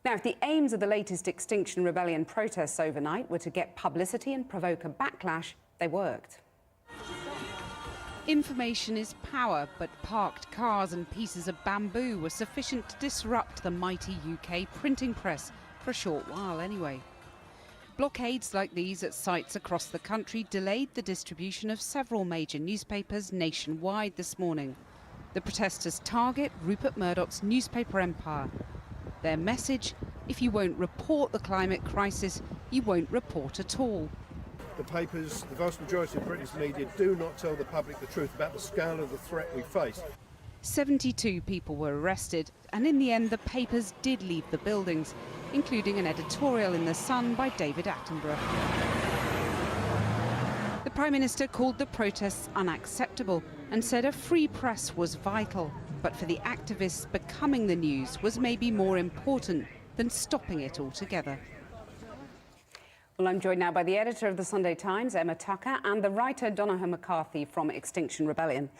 Now, if the aims of the latest Extinction Rebellion protests overnight were to get publicity and provoke a backlash, they worked. Information is power, but parked cars and pieces of bamboo were sufficient to disrupt the mighty UK printing press, for a short while anyway. Blockades like these at sites across the country delayed the distribution of several major newspapers nationwide this morning. The protesters target Rupert Murdoch's newspaper empire. Their message: if you won't report the climate crisis, you won't report at all. The papers, the vast majority of British media, do not tell the public the truth about the scale of the threat we face. 72 people were arrested, and in the end the papers did leave the buildings, including an editorial in The Sun by David Attenborough. The Prime Minister called the protests unacceptable and said a free press was vital, but for the activists, becoming the news was maybe more important than stopping it altogether. Well, I'm joined now by the editor of the Sunday Times, Emma Tucker, and the writer Donohoe McCarthy from Extinction Rebellion.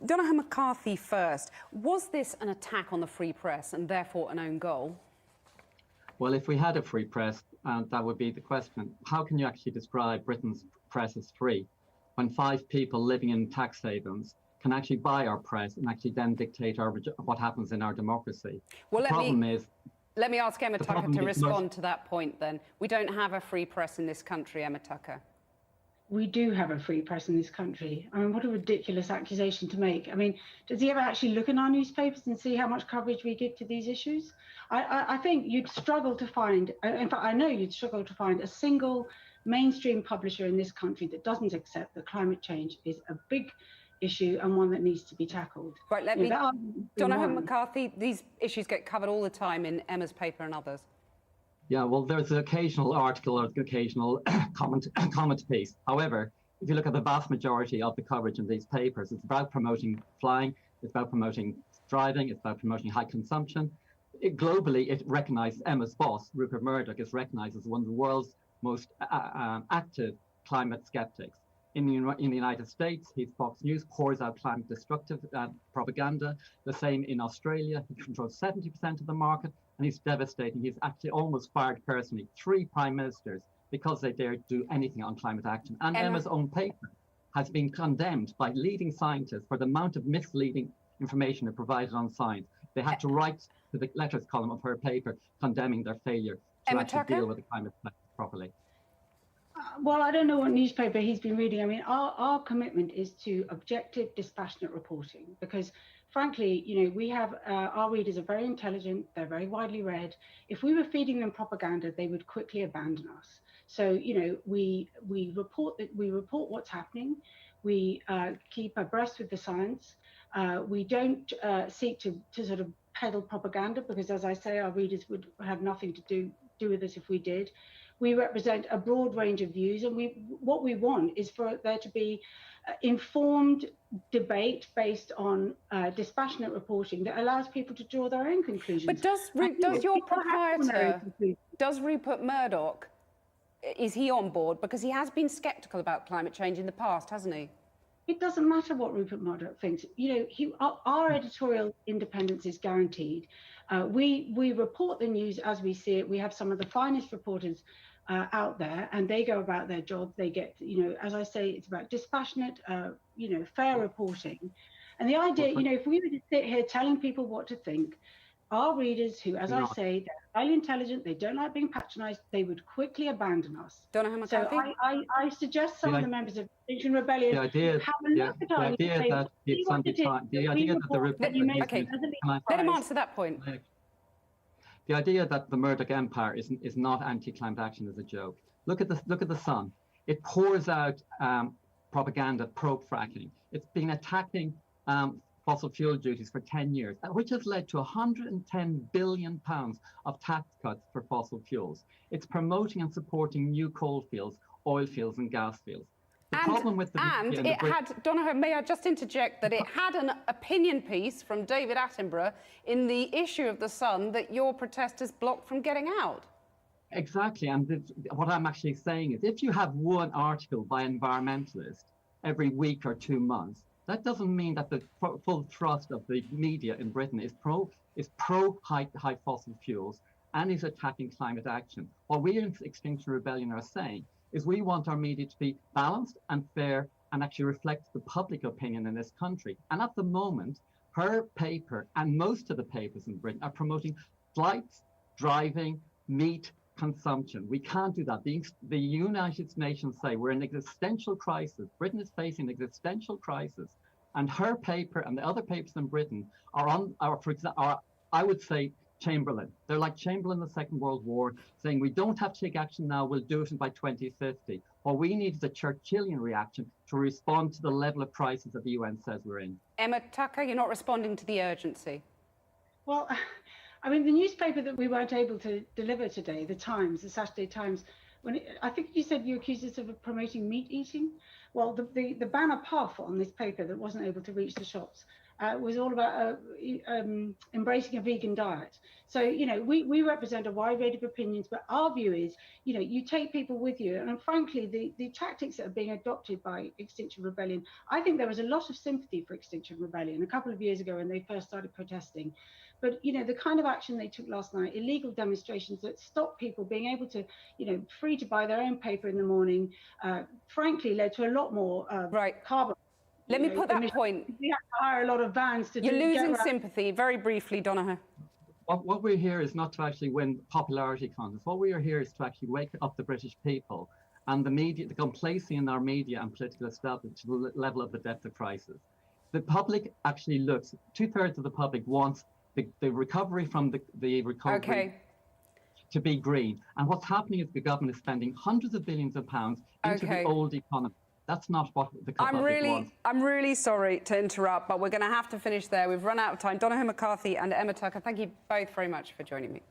Donohoe McCarthy first. Was this an attack on the free press and therefore an own goal? Well, if we had a free press, that would be the question. How can you actually describe Britain's press as free when 5 people living in tax havens can actually buy our press and actually then dictate what happens in our democracy? Well, Let me ask Emma Tucker to respond to that point then. We don't have a free press in this country, Emma Tucker. We do have a free press in this country. I mean, what a ridiculous accusation to make. I mean, does he ever actually look in our newspapers and see how much coverage we give to these issues? I think you'd struggle to find, in fact, I know you'd struggle to find a single mainstream publisher in this country that doesn't accept that climate change is a big issue and one that needs to be tackled. Right, Donohoe McCarthy, these issues get covered all the time in Emma's paper and others. Yeah, well, there's an occasional article or occasional comment piece. However, if you look at the vast majority of the coverage in these papers, it's about promoting flying, it's about promoting driving, it's about promoting high consumption. Globally, it recognizes Emma's boss, Rupert Murdoch, is recognized as one of the world's most active climate skeptics. In the United States, Fox News pours out climate destructive propaganda. The same in Australia. He controls 70% of the market, and he's devastating. He's actually almost fired personally 3 prime ministers because they dared do anything on climate action. And Emma's own paper has been condemned by leading scientists for the amount of misleading information it provided on science. They had to write to the letters column of her paper condemning their failure to actually deal with the climate crisis properly. Well, I don't know what newspaper he's been reading. I mean, our commitment is to objective, dispassionate reporting because, frankly, you know, we have our readers are very intelligent. They're very widely read. If we were feeding them propaganda, they would quickly abandon us. So, you know, we report what's happening. We keep abreast with the science. We don't seek to sort of peddle propaganda because, as I say, our readers would have nothing to do with us if we did. We represent a broad range of views, and what we want is for there to be informed debate based on dispassionate reporting that allows people to draw their own conclusions. But does your proprietor, does Rupert Murdoch, is he on board? Because he has been sceptical about climate change in the past, hasn't he? It doesn't matter what Rupert Murdoch thinks. You know, our editorial independence is guaranteed. We report the news as we see it. We have some of the finest reporters out there, and they go about their job. They get, you know, as I say, it's about dispassionate, you know, fair reporting. And the idea, you know, if we were to sit here telling people what to think, our readers, who, as I say, they're highly intelligent, they don't like being patronised, they would quickly abandon us. Donohoe McCarthy? So I suggest some of the members of Extinction Rebellion have a look at our newspaper, let him answer that point. The idea that the Murdoch empire is not anti-climate action is a joke. Look at the Sun. It pours out propaganda pro-fracking. It's been attacking fossil fuel duties for 10 years, which has led to £110 billion of tax cuts for fossil fuels. It's promoting and supporting new coal fields, oil fields and gas fields. Donohoe, may I just interject that it had an opinion piece from David Attenborough in the issue of The Sun that your protesters blocked from getting out. Exactly, and what I'm actually saying is if you have one article by an environmentalist every week or 2 months, that doesn't mean that the full thrust of the media in Britain is pro high fossil fuels and is attacking climate action. What we in Extinction Rebellion are saying is we want our media to be balanced and fair and actually reflect the public opinion in this country. And at the moment, her paper and most of the papers in Britain are promoting flights, driving, meat consumption. We can't do that. The United Nations say we're in an existential crisis. Britain is facing an existential crisis. And her paper and the other papers in Britain are, I would say, Chamberlain. They're like Chamberlain in the Second World War, saying we don't have to take action now, we'll do it by 2050. What we need is a Churchillian reaction to respond to the level of crisis that the UN says we're in. Emma Tucker, you're not responding to the urgency. Well, I mean, the newspaper that we weren't able to deliver today, the Times, the Saturday Times, I think you said you accused us of promoting meat eating. Well, the banner puff on this paper that wasn't able to reach the shops was all about embracing a vegan diet. So, you know, we represent a wide range of opinions, but our view is, you know, you take people with you. And frankly, the tactics that are being adopted by Extinction Rebellion, I think there was a lot of sympathy for Extinction Rebellion a couple of years ago when they first started protesting. But, you know, the kind of action they took last night, illegal demonstrations that stopped people being able to, you know, free to buy their own paper in the morning, frankly, led to a lot more carbon. Let me put that point. We have to hire a lot of vans to You're losing sympathy. Very briefly, Donoghue. What we're here is not to actually win popularity contests. What we are here is to actually wake up the British people and the media, the complacency in our media and political establishment to the level of the depth of crisis. The public actually looks, 2/3 of the public wants the recovery from the recovery to be green. And what's happening is the government is spending hundreds of billions of pounds into the old economy. That's not what the public wants. I'm really sorry to interrupt, but we're going to have to finish there. We've run out of time. Donoghue McCarthy and Emma Tucker, thank you both very much for joining me.